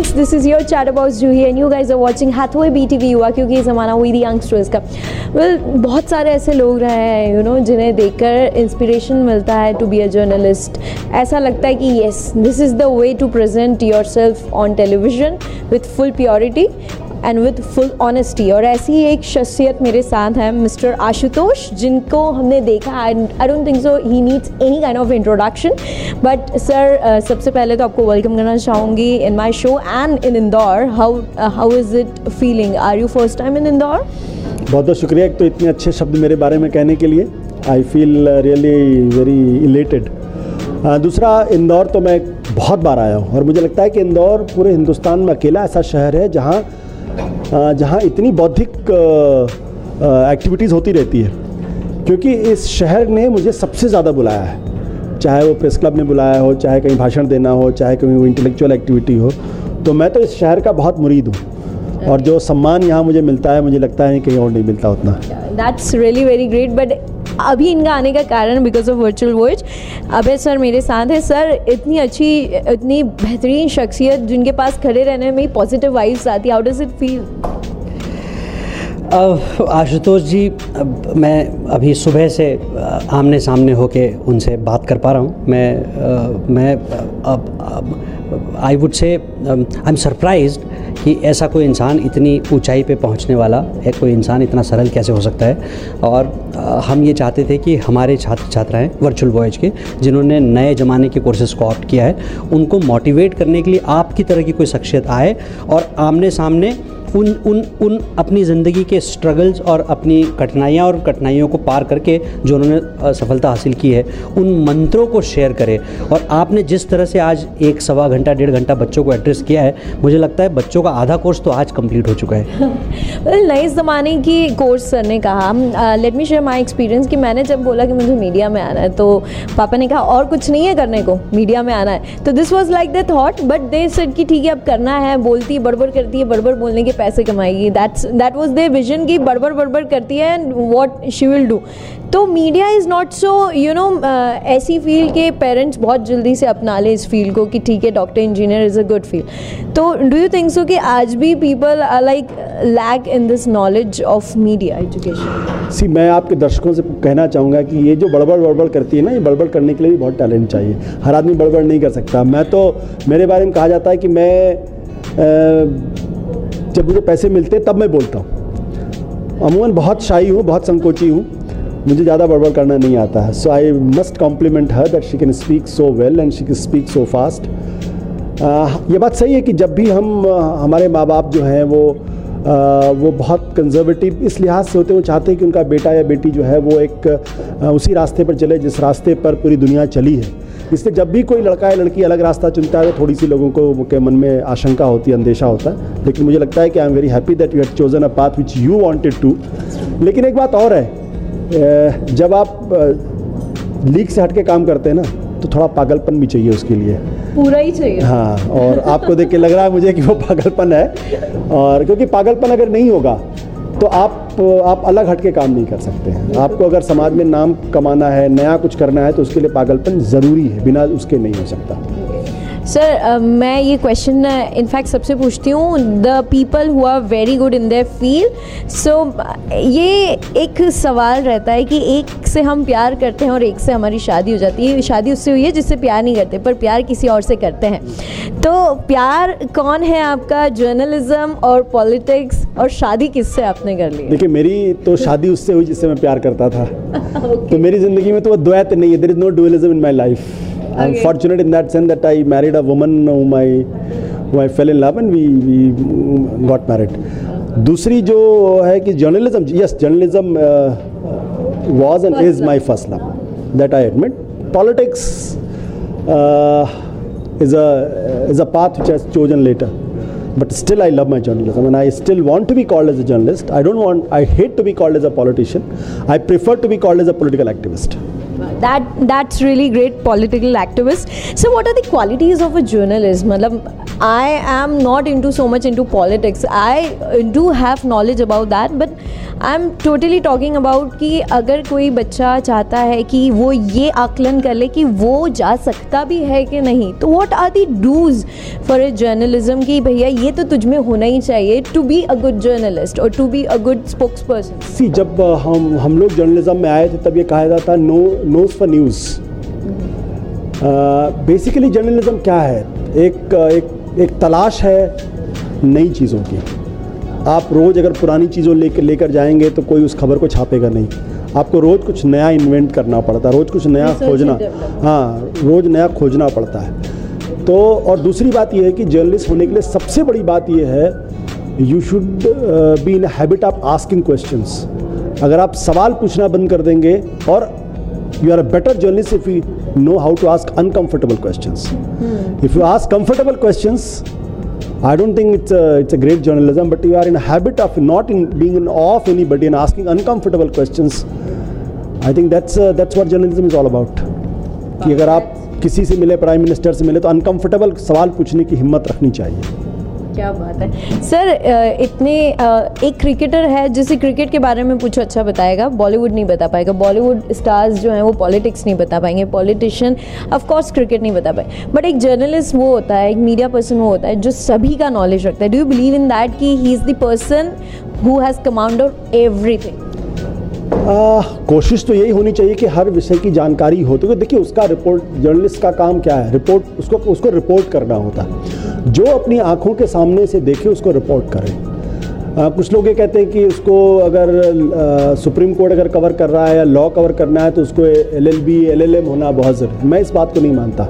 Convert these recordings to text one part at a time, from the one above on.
Friends, this is your chatbox Juhi and you guys are watching Hathway BTV Yuva, क्योंकि ज़माना हुई दी youngsters का। Well, बहुत सारे ऐसे लोग रहे हैं जिन्हें देखकर इंस्पिरेशन मिलता है टू बी अ जर्नलिस्ट। ऐसा लगता है कि yes, this is the way to present yourself on television with full purity and with full honesty. और ऐसी ही एक शख्सियत मेरे साथ है मिस्टर आशुतोष, जिनको हमने देखा, I don't think so he needs any kind of introduction. But sir, सबसे पहले तो आपको वेलकम करना चाहूँगी in my show and in Indore. How is it feeling? Are you first time in Indore? बहुत बहुत शुक्रिया एक तो इतने अच्छे शब्द मेरे बारे में कहने के लिए। I feel really very elated. दूसरा, इंदौर तो मैं बहुत बार आया हूँ और मुझे लगता है कि इंदौर पूरे हिंदुस्तान में अकेला ऐसा शहर है जहाँ इतनी बौद्धिक एक्टिविटीज़ होती रहती है, क्योंकि इस शहर ने मुझे सबसे ज़्यादा बुलाया है। चाहे वो प्रेस क्लब ने बुलाया हो, चाहे कहीं भाषण देना हो, चाहे कहीं वो इंटेलेक्चुअल एक्टिविटी हो, तो मैं तो इस शहर का बहुत मुरीद हूँ। और जो सम्मान यहाँ मुझे मिलता है, मुझे लगता है कहीं और नहीं मिलता उतना। That's really very great. But अभी इनका आने का कारण because of virtual voice. Abhay sir मेरे साथ है। सर, इतनी अच्छी, इतनी बेहतरीन शख्सियत जिनके पास खड़े रहने में पॉजिटिव वाइब्स आती है, how does it feel? Ashutosh ji, मैं अभी सुबह से आमने सामने होके उनसे बात कर पा रहा हूँ। मैं I would say I am surprised कि ऐसा कोई इंसान इतनी ऊंचाई पे पहुंचने वाला है, कोई इंसान इतना सरल कैसे हो सकता है। और हम ये चाहते थे कि हमारे छात्र छात्राएं वर्चुअल वॉयज के, जिन्होंने नए ज़माने के कोर्सेज को ऑप्ट किया है, उनको मोटिवेट करने के लिए आपकी तरह की कोई शख्सियत आए और आमने सामने उन अपनी ज़िंदगी के स्ट्रगल्स और अपनी कठिनाइयों को पार करके जो उन्होंने सफलता हासिल की है, उन मंत्रों को शेयर करें। और आपने जिस तरह से आज 1-1.25 घंटा 1.5 घंटा बच्चों को एड्रेस किया है, मुझे लगता है बच्चों का आधा कोर्स तो आज कंप्लीट हो चुका है। नए ज़माने की कोर्स सर ने कहा। Let me share my experience कि मैंने जब बोला कि मुझे मीडिया में आना है, तो पापा ने कहा और कुछ नहीं है करने को, मीडिया में आना है। तो this was like the thought, but they said कि ठीक है अब करना है। बोलती बड़बड़ करती है, बड़बड़ बोलने के पैसे कमाएगी। दैट वाज देयर विजन कि बड़बड़ करती है and what she will do. तो मीडिया इज़ नॉट सो ऐसी फील्ड के पेरेंट्स बहुत जल्दी से अपना ले इस फील्ड को कि ठीक है doctor engineer is a good field. तो डू यू थिंक सो कि आज भी people are like lack in this knowledge of media education? See, मैं आपके दर्शकों से कहना चाहूँगा कि ये जो बड़बड़ करती है ना, ये बड़बड़ करने के लिए भी बहुत टैलेंट चाहिए। हर आदमी बड़बड़ नहीं कर सकता। मेरे बारे में कहा जाता है कि मैं जब मुझे पैसे मिलते तब मैं बोलता हूँ। अमूमन बहुत शाई हूँ, बहुत संकोची हूँ, मुझे ज़्यादा बड़बड़ करना नहीं आता है। So I must compliment her that she can speak so well and she can speak so fast. ये बात सही है कि जब भी हमारे माँ बाप जो हैं वो बहुत कंजर्वेटिव इस लिहाज से होते हैं, वो चाहते हैं कि उनका बेटा या बेटी जो है वो एक उसी रास्ते पर चले जिस रास्ते पर पूरी दुनिया चली है। इसलिए जब भी कोई लड़का या लड़की अलग रास्ता चुनता है तो थोड़ी सी लोगों को के मन में आशंका होती है, अंदेशा होता है। लेकिन मुझे लगता है कि I am very happy that you have chosen a path which you wanted to. लेकिन एक बात और है, जब आप लीक से हट के काम करते हैं ना, तो थोड़ा पागलपन भी चाहिए उसके लिए, पूरा ही चाहिए। हाँ, और आपको देख के लग रहा है मुझे कि वो पागलपन है। और क्योंकि पागलपन अगर नहीं होगा तो आप अलग हट के काम नहीं कर सकते हैं। आपको अगर समाज में नाम कमाना है, नया कुछ करना है, तो उसके लिए पागलपन ज़रूरी है, बिना उसके नहीं हो सकता। सर, मैं ये क्वेश्चन इनफैक्ट सबसे पूछती हूँ, the people who are very good in their field. So ये एक सवाल रहता है कि एक से हम प्यार करते हैं और एक से हमारी शादी हो जाती है। शादी उससे हुई है जिससे प्यार नहीं करते, पर प्यार किसी और से करते हैं। तो प्यार कौन है आपका, जर्नलिज्म और पॉलिटिक्स, और शादी किससे आपने कर ली? देखिए, मेरी तो शादी उससे हुई जिससे मैं प्यार करता था। तो मेरी ज़िंदगी में तो वो द्वैत नहीं है, there is no dualism in my life. I'm fortunate in that sense that I married a woman whom I fell in love and we got married. दूसरी जो है कि journalism, yes, journalism was and is my first love, that I admit. Politics is a path which I have chosen later, but still I love my journalism and I still want to be called as a journalist. I hate to be called as a politician. I prefer to be called as a political activist. That's really great, political activist. So what are the qualities of a journalist? मतलब I am not into so much into politics. I do have knowledge about that, but I'm totally talking about कि अगर कोई बच्चा चाहता है कि वो ये आकलन कर ले कि वो जा सकता भी है कि नहीं, तो what are the do's for a journalism कि भैया ये तो तुझ में होना ही चाहिए to be a good journalist or to be a good spokesperson. सी जब हम लोग जर्नलिज्म में आए थे तब ये कहा जाता था nose for news. Basically journalism क्या है? एक तलाश है नई चीज़ों की। आप रोज़ अगर पुरानी चीज़ों लेकर जाएंगे तो कोई उस खबर को छापेगा नहीं। आपको रोज़ कुछ नया इन्वेंट करना पड़ता है, रोज़ कुछ नया खोजना, हाँ रोज़ नया खोजना पड़ता है। तो और दूसरी बात यह है कि जर्नलिस्ट होने के लिए सबसे बड़ी बात यह है you should be in habit of asking questions. अगर आप सवाल पूछना बंद कर देंगे, और you are a better journalist if you know how to ask uncomfortable questions. If you ask comfortable questions, I don't think it's a great journalism, but you are in a habit of not in being in awe of anybody and asking uncomfortable questions. I think that's what journalism is all about. कि अगर आप किसी से मिले, prime minister से मिले, तो uncomfortable सवाल पूछने की हिम्मत रखनी चाहिए। क्या बात है सर। इतने एक क्रिकेटर है जिसे क्रिकेट के बारे में पूछो अच्छा बताएगा, बॉलीवुड नहीं बता पाएगा। बॉलीवुड स्टार्स जो हैं वो पॉलिटिक्स नहीं बता पाएंगे, पॉलिटिशियन ऑफ कोर्स क्रिकेट नहीं बता पाए। बट एक जर्नलिस्ट वो होता है, एक मीडिया पर्सन वो होता है जो सभी का नॉलेज रखता है। Do you believe in that कि he is the person who has command of everything? कोशिश तो यही होनी चाहिए कि हर विषय की जानकारी हो। तो देखिए उसका रिपोर्ट, जर्नलिस्ट का काम क्या है? रिपोर्ट, उसको रिपोर्ट करना होता है। जो अपनी आंखों के सामने से देखे उसको रिपोर्ट करें। कुछ लोग ये कहते हैं कि उसको अगर सुप्रीम कोर्ट अगर कवर कर रहा है या लॉ कवर करना है तो उसको LLB LLM होना बहुत ज़रूरी। मैं इस बात को नहीं मानता।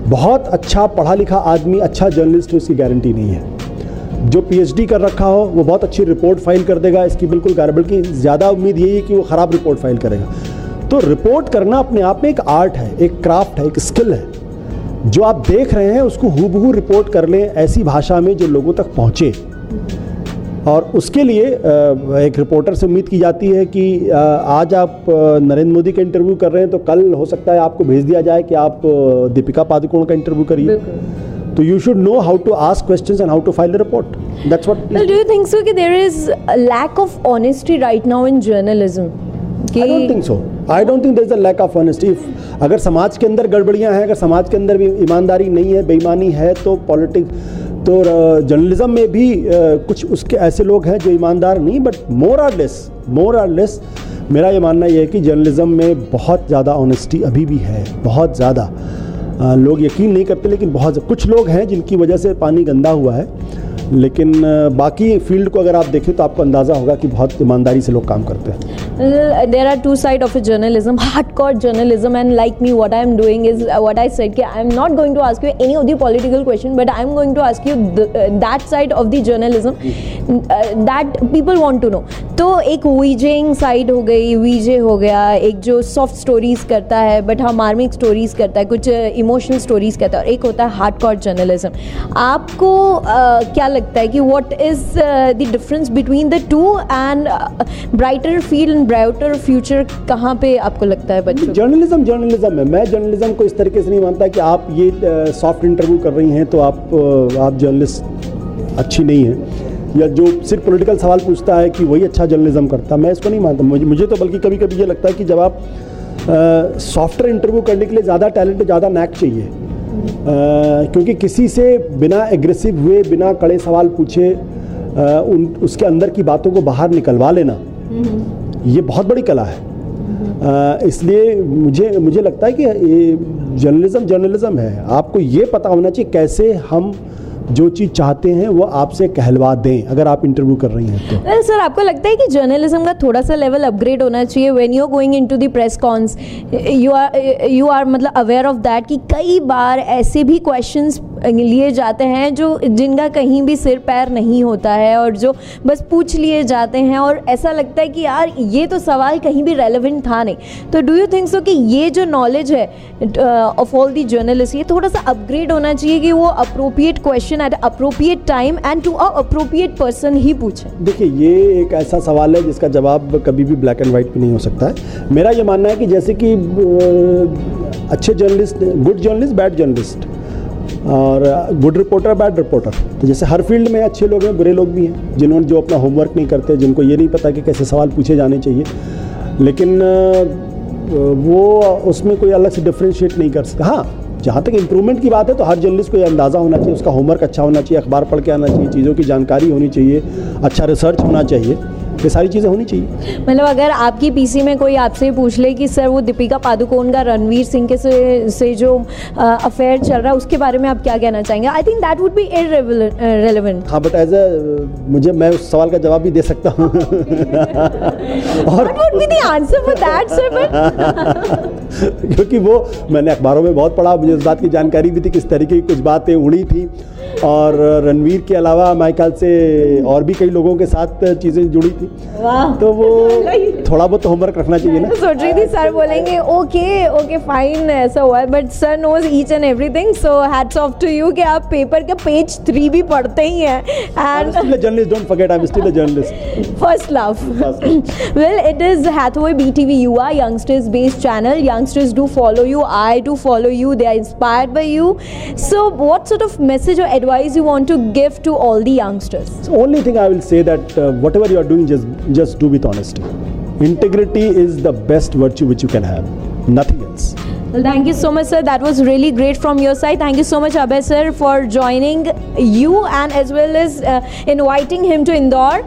बहुत अच्छा पढ़ा लिखा आदमी अच्छा जर्नलिस्ट हो इसकी गारंटी नहीं है। जो PhD कर रखा हो वो बहुत अच्छी रिपोर्ट फाइल कर देगा, इसकी बिल्कुल गारंटी, बल्कि ज़्यादा उम्मीद यही है कि वो ख़राब रिपोर्ट फाइल करेगा। तो रिपोर्ट करना अपने आप में एक आर्ट है, एक क्राफ्ट है, एक स्किल है। जो आप देख रहे हैं उसको हूबहू रिपोर्ट कर लें ऐसी भाषा में जो लोगों तक पहुँचे। और उसके लिए एक रिपोर्टर से उम्मीद की जाती है कि आज आप नरेंद्र मोदी का इंटरव्यू कर रहे हैं तो कल हो सकता है आपको भेज दिया जाए कि आप दीपिका पादुकोण का इंटरव्यू करिए। So you should know how to ask questions and how to file a report. That's what. Well, do you think so कि there is a lack of honesty right now in journalism? I don't think so. I don't think there is a lack of honesty. अगर समाज के अंदर गड़बड़ियाँ हैं, अगर समाज के अंदर भी ईमानदारी नहीं है, बेईमानी है, तो पॉलिटिक्स तो जर्नलिज्म में भी कुछ उसके ऐसे लोग हैं जो ईमानदार नहीं, बट मोर आर लेस मेरा ये मानना ये है कि जर्नलिज्म में बहुत ज़्यादा ऑनेस्टी अभी भी है, बहुत ज़्यादा। लोग यकीन नहीं करते, लेकिन बहुत कुछ लोग हैं जिनकी वजह से पानी गंदा हुआ है। लेकिन बाकी फील्ड को अगर आप देखें तो आपको अंदाज़ा होगा कि बहुत ईमानदारी से लोग काम करते हैं। There are two sides of a journalism, hardcore journalism, and like me, what I am doing is what I said कि I am not going to ask you any of the political question, but I am going to ask you that side of the journalism that people want to know. तो एक wheezing side हो गई, वीजे हो गया, एक जो soft stories करता है बट हाँ मार्मिक स्टोरीज करता है, कुछ इमोशनल स्टोरीज करता है, और एक होता है हार्डकोर जर्नलिज्म। आपको क्या लगता है कि what is the difference between the two and brighter field and brighter future कहाँ पे आपको लगता है बच्चों? जर्नलिज्म है। मैं जर्नलिज्म को इस तरीके से नहीं मानता कि आप ये सॉफ्ट इंटरव्यू कर रही हैं तो आप जर्नलिस्ट अच्छी नहीं है, या जो सिर्फ पॉलिटिकल सवाल पूछता है कि वही अच्छा जर्नलिज्म करता। मैं इसको नहीं मानता। मुझे तो बल्कि कभी कभी ये लगता है कि जब आप सॉफ्टवेयर इंटरव्यू करने के लिए ज़्यादा टैलेंट, ज़्यादा नैक चाहिए, क्योंकि किसी से बिना एग्रेसिव हुए, बिना कड़े सवाल पूछे उसके अंदर की बातों को बाहर निकलवा लेना, ये बहुत बड़ी कला है। इसलिए मुझे लगता है कि जर्नलिज्म है। आपको ये पता होना चाहिए कैसे हम जो चीज़ चाहते हैं वो आपसे कहलवा दें अगर आप इंटरव्यू कर रही हैं तो। well, सर आपको लगता है कि जर्नलिज्म का थोड़ा सा लेवल अपग्रेड होना चाहिए? When you are going into the press cons you are मतलब अवेयर ऑफ दैट कि कई बार ऐसे भी क्वेश्चंस लिए जाते हैं जो जिनका कहीं भी सिर पैर नहीं होता है और जो बस पूछ लिए जाते हैं और ऐसा लगता है कि यार ये तो सवाल कहीं भी रेलेवेंट था नहीं। तो डू यू थिंक सो कि ये जो नॉलेज है ऑफ ऑल दी जर्नलिस्ट, ये थोड़ा सा अपग्रेड होना चाहिए कि वो appropriate question at appropriate time and to a appropriate person ही पूछे? देखिए ये एक ऐसा सवाल है जिसका जवाब कभी भी ब्लैक एंड वाइट पे नहीं हो सकता है। मेरा ये मानना है कि जैसे कि अच्छे journalist, good journalist, bad journalist, और गुड रिपोर्टर बैड रिपोर्टर। तो जैसे हर फील्ड में अच्छे लोग हैं, बुरे लोग भी हैं, जिन्होंने जो अपना होमवर्क नहीं करते, जिनको ये नहीं पता कि कैसे सवाल पूछे जाने चाहिए, लेकिन वो उसमें कोई अलग से डिफ्रेंशिएट नहीं कर सकता। हाँ, जहाँ तक इम्प्रूवमेंट की बात है तो हर जर्नलिस्ट को ये अंदाज़ा होना चाहिए, उसका होमवर्क अच्छा होना चाहिए, अखबार पढ़ के आना चाहिए, चीज़ों की जानकारी होनी चाहिए, अच्छा रिसर्च होना चाहिए, ये सारी चीज़ें होनी चाहिए। मतलब अगर आपकी पीसी में कोई आपसे पूछ ले कि सर वो दीपिका पादुकोण का रणवीर सिंह के से जो अफेयर चल रहा है उसके बारे में आप क्या कहना चाहेंगे? I think that would be irrelevant. हाँ, बट एज मैं उस सवाल का जवाब भी दे सकता हूँ। और what would be the answer for that sir? क्योंकि वो मैंने अखबारों में बहुत पढ़ा, मुझे इस बात की जानकारी भी थी किस तरीके की कुछ बातें उड़ी थी, और रणवीर के अलावा मेरे ख्याल से और भी कई लोगों के साथ चीज़ें जुड़ी थी। वाह, तो वो थोड़ा बहुत होमवर्क रखना चाहिए ना। सोच रही थी सर बोलेंगे ओके फाइन ऐसा हुआ है, but sir knows each and everything, so hats off to you कि आप पेपर का पेज 3 भी पढ़ते ही हैं। And journalist, don't forget, I am still a journalist. First love. Well, it is Hathway BTV UA, youngsters based channel. Youngsters do follow you. I do follow you. They are inspired by you. So what sort of message or advice you want to give to all the youngsters? The only thing I will say that whatever you are doing, just do with honesty. Integrity is the best virtue which you can have. Nothing else. Well, thank you so much, sir. That was really great from your side. Thank you so much, Abhay sir, for joining you and as well as inviting him to Indore.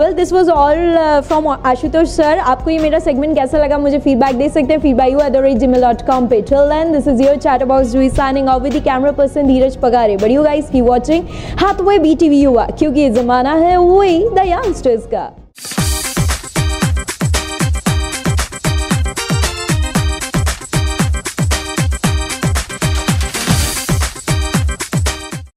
Well, this was all from Ashutosh sir. आपको ये मेरा segment कैसा लगा मुझे feedback दे सकते हैं feedback@gmail.com पे. Till then, this is your chat about Zui signing off with the camera person Dheeraj Pagare. But you guys keep watching Hathway BTV UA क्योंकि ये ज़माना है वही the youngsters का.